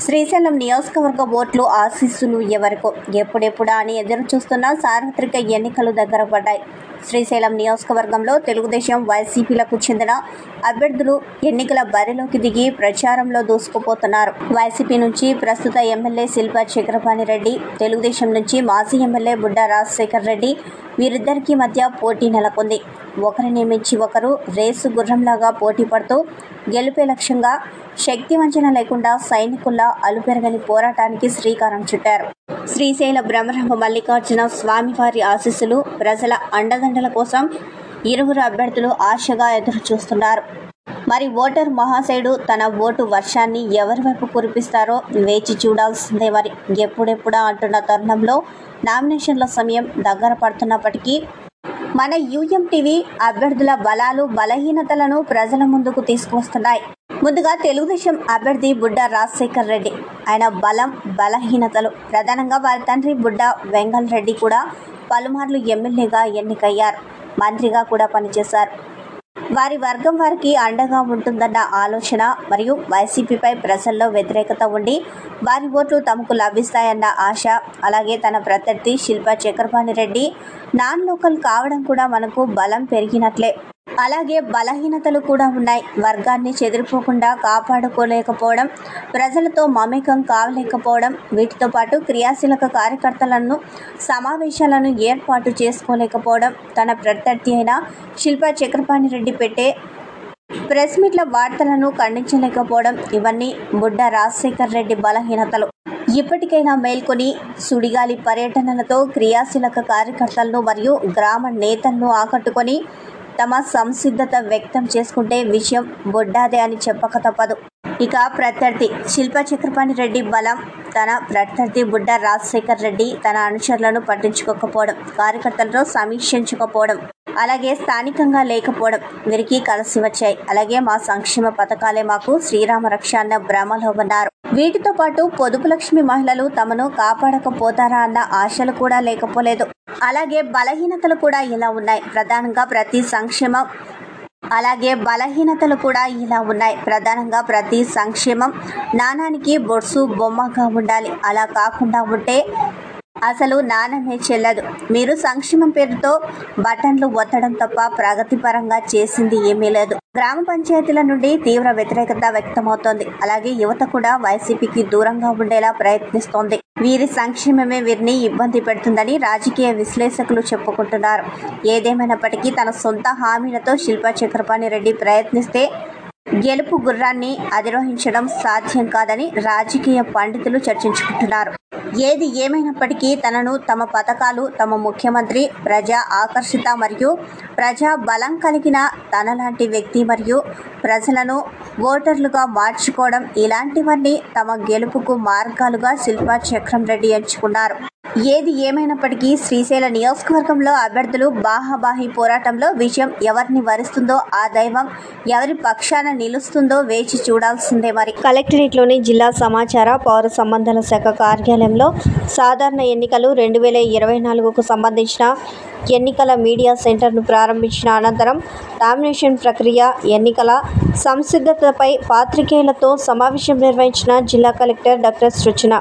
శ్రీశైలం నియోజకవర్గ ఓట్లు ఆశీస్సులు ఎవరికో ఎప్పుడెప్పుడా అని ఎదురు చూస్తున్న సార్వత్రిక ఎన్నికలు దగ్గర పడ్డాయి. శ్రీశైలం నియోజకవర్గంలో తెలుగుదేశం, వైసీపీలకు చెందిన అభ్యర్థులు ఎన్నికల బరిలోకి దిగి ప్రచారంలో దూసుకుపోతున్నారు. వైసీపీ నుంచి ప్రస్తుత ఎమ్మెల్యే శిల్పా చక్రపాణి రెడ్డి, తెలుగుదేశం నుంచి మాజీ ఎమ్మెల్యే బుడ్డా రాజశేఖర్ రెడ్డి వీరిద్దరికీ మధ్య పోటీ నెలకొంది. ఒకరిని మించి ఒకరు రేసు గుర్రంలాగా పోటీ పడుతూ గెలుపే లక్ష్యంగా శక్తి వంచన లేకుండా సైనికుల్లా అలుపెరగని పోరాటానికి శ్రీకారం చుట్టారు. శ్రీశైల బ్రహ్మరహ మల్లికార్జున స్వామివారి ఆశీస్సులు, ప్రజల అండదండల కోసం ఇరువురు అభ్యర్థులు ఆశగా ఎదురు చూస్తున్నారు. మరి ఓటర్ మహాశయుడు తన ఓటు వర్షాన్ని ఎవరి వైపు కురిపిస్తారో వేచి చూడాల్సిందే. మరి ఎప్పుడెప్పుడా అంటున్న తరుణంలో నామినేషన్ల సమయం దగ్గర పడుతున్నప్పటికీ మన టీవీ అభ్యర్థుల బలాలు, బలహీనతలను ప్రజల ముందుకు తీసుకువస్తున్నాయి. ముందుగా తెలుగుదేశం అభ్యర్థి బుడ్డా రాజశేఖర్ రెడ్డి, ఆయన బలం, బలహీనతలు. ప్రధానంగా వారి తండ్రి బుడ్డా వెంగళ రెడ్డి కూడా పలుమార్లు ఎమ్మెల్యేగా ఎన్నికయ్యారు, మంత్రిగా కూడా పనిచేశారు. వారి వర్గం వారికి అండగా ఉంటుందన్న ఆలోచన మరియు వైసీపీపై ప్రజల్లో వ్యతిరేకత ఉండి వారి ఓట్లు తమకు లభిస్తాయన్న ఆశ, అలాగే తన ప్రత్యర్థి శిల్పా చక్రపాణి రెడ్డి నాన్ లోకల్ కావడం కూడా మనకు బలం పెరిగినట్లే. అలాగే బలహీనతలు కూడా ఉన్నాయి. వర్గాన్ని చెదిరిపోకుండా కాపాడుకోలేకపోవడం, ప్రజలతో మమేకం కావలేకపోవడం, వీటితో పాటు క్రియాశీలక కార్యకర్తలను, సమావేశాలను ఏర్పాటు చేసుకోలేకపోవడం, తన ప్రత్యర్థి అయిన శిల్పా చక్రపాణి రెడ్డి పెట్టే ప్రెస్ మీట్ల వార్తలను ఖండించలేకపోవడం, ఇవన్నీ బుడ్డా రాజశేఖర్ రెడ్డి బలహీనతలు. ఇప్పటికైనా మేల్కొని సుడిగాలి పర్యటనలతో క్రియాశీలక కార్యకర్తలను మరియు గ్రామ నేతలను ఆకట్టుకొని తమ సంసిద్ధత వ్యక్తం చేసుకుంటే విజయం బుడ్డాదే అని చెప్పక తప్పదు. ఇక ప్రత్యర్థి శిల్పా చక్రపాణి రెడ్డి బలం, తన ప్రత్యర్థి బుడ్డా రాజశేఖర్ రెడ్డి తన అనుచరులను పట్టించుకోకపోవడం, కార్యకర్తలతో సమీక్షించకపోవడం, అలాగే స్థానికంగా లేకపోవడం వీరికి కలిసి వచ్చాయి. అలాగే మా సంక్షేమ పథకాలే మాకు శ్రీరామ రక్ష అన్న భ్రమలో ఉన్నారు. వీటితో పాటు పొదుపు లక్ష్మి మహిళలు తమను కాపాడకపోతారా అన్న ఆశలు కూడా లేకపోలేదు. అలాగే బలహీనతలు కూడా ఇలా ఉన్నాయి. ప్రధానంగా ప్రతి సంక్షేమం నాణానికి బొడ్సు బొమ్మగా ఉండాలి. అలా కాకుండా ఉంటే అసలు నాణమే చెల్లదు. మీరు సంక్షేమం పేరుతో బటన్లు ఒత్తడం తప్ప ప్రగతి పరంగా చేసింది ఏమీ లేదు. గ్రామ పంచాయతీల నుండి తీవ్ర వ్యతిరేకత వ్యక్తమవుతోంది. అలాగే యువత కూడా వైసీపీకి దూరంగా ఉండేలా ప్రయత్నిస్తోంది. వీరి సంక్షేమమే వీరిని ఇబ్బంది పెడుతుందని రాజకీయ విశ్లేషకులు చెప్పుకుంటున్నారు. ఏదేమైనప్పటికీ తన సొంత హామీలతో శిల్పా చక్రపాణి రెడ్డి ప్రయత్నిస్తే గెలుపు గుర్రాన్ని అధిరోహించడం సాధ్యం కాదని రాజకీయ పండితులు చర్చించుకుంటున్నారు. ఏది ఏమైనప్పటికీ తమ పథకాలు, తమ ముఖ్యమంత్రి ప్రజా ఆకర్షిత మరియు ప్రజా బలం కలిగిన తనలాంటి వ్యక్తి మరియు ప్రజలను ఓటర్లుగా మార్చుకోవడం, ఇలాంటివన్నీ తమ గెలుపుకు మార్గాలుగా శిల్పా చక్రం రెడ్డి ఎంచుకున్నారు. ఏది ఏమైనప్పటికీ శ్రీశైల నియోజకవర్గంలో అభ్యర్థులు బాహాబాహి పోరాటంలో విజయం ఎవరిని వరిస్తుందో, ఆ దైవం ఎవరి పక్షాన నిలుస్తుందో వేచి చూడాల్సిందే. మరి కలెక్టరేట్లోని జిల్లా సమాచార పౌర సంబంధాల శాఖ కార్యాలయంలో సాధారణ ఎన్నికలు 2024కు సంబంధించిన ఎన్నికల మీడియా సెంటర్ను ప్రారంభించిన అనంతరం నామినేషన్ ప్రక్రియ, ఎన్నికల సంసిద్ధతపై పాత్రికేయులతో సమావేశం నిర్వహించిన జిల్లా కలెక్టర్ డాక్టర్ సృజన.